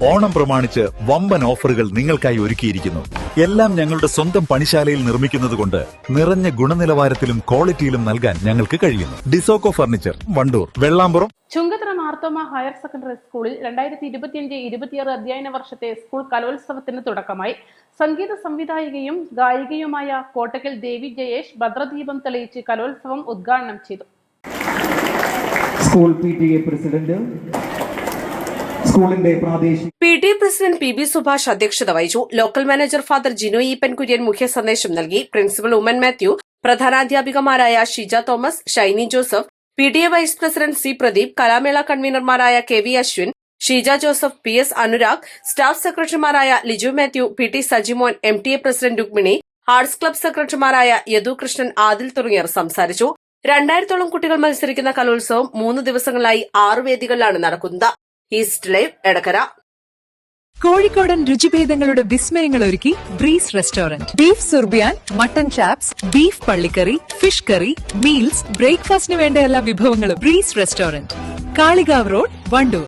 ഓണം പ്രമാണിച്ച് വമ്പൻ ഓഫറുകൾ നിങ്ങൾക്കായി ഒരുക്കിയിരിക്കുന്നു. എല്ലാം ഞങ്ങളുടെ സ്വന്തം പണിശാലയിൽ നിർമ്മിക്കുന്നതുകൊണ്ട് നിറഞ്ഞ ഗുണനിലവാരത്തിലും ക്വാളിറ്റിയിലും നൽകാൻ ഞങ്ങൾക്ക് കഴിയുന്നു. ഡിസോക്കോ furniture, Wandoor, Vellampuram. Chungathara Marthoma higher secondary സ്കൂളിൽ 2025-26 അധ്യയന വർഷത്തെ സ്കൂൾ കലോത്സവത്തിന് തുടക്കമായി. സംഗീത സംവിധായികയും ഗായികയുമായ കോട്ടക്കൽ ദേവി ജയേഷ് ഭദ്രദീപം തെളിയിച്ച് കലോത്സവം ഉദ്ഘാടനം ചെയ്തു. സ്കൂൾ PTA പ്രസിഡന്റ് സ്കൂളിന്റെ PTA പ്രസിഡന്റ് PB സുഭാഷ് അധ്യക്ഷത വഹിച്ചു. Local manager father Jino Eapen Kurian മുഖ്യ സന്ദേശം നൽകി. പ്രിൻസിപ്പൽ ഉമ്മൻ മാത്യു, പ്രധാനാധ്യാപികമാരായ Shija Thomas, Shiny Joseph, PTA vice president C Pradeep, കലാമേള കൺവീനർമാരായ KV Ashwin, Sheeja Joseph, PS Anurag, staff സെക്രട്ടറിമാരായ Liju Mathew, PT Sajimon, MTA president Rukmini, arts club സെക്രട്ടറിമാരായ യദു കൃഷ്ണൻ, ആദിൽ തുടങ്ങിയവർ സംസാരിച്ചു. 2000-ഓളം കുട്ടികൾ മത്സരിക്കുന്ന കലോത്സവം 3 ദിവസങ്ങളായി 6 വേദികളിലാണ് നടക്കുന്നത്. East live, Edakkara. കോഴിക്കോടൻ രുചിഭേദങ്ങളുടെ വിസ്മയങ്ങൾ ഒരുക്കി breeze restaurant. Beef surbiyan, mutton chops, beef പള്ളിക്കറി, ഫിഷ് കറി, മീൽസ്, ബ്രേക്ക്ഫാസ്റ്റിന് വേണ്ട എല്ലാ വിഭവങ്ങളും. Breeze restaurant, Kalikavu road, Wandoor.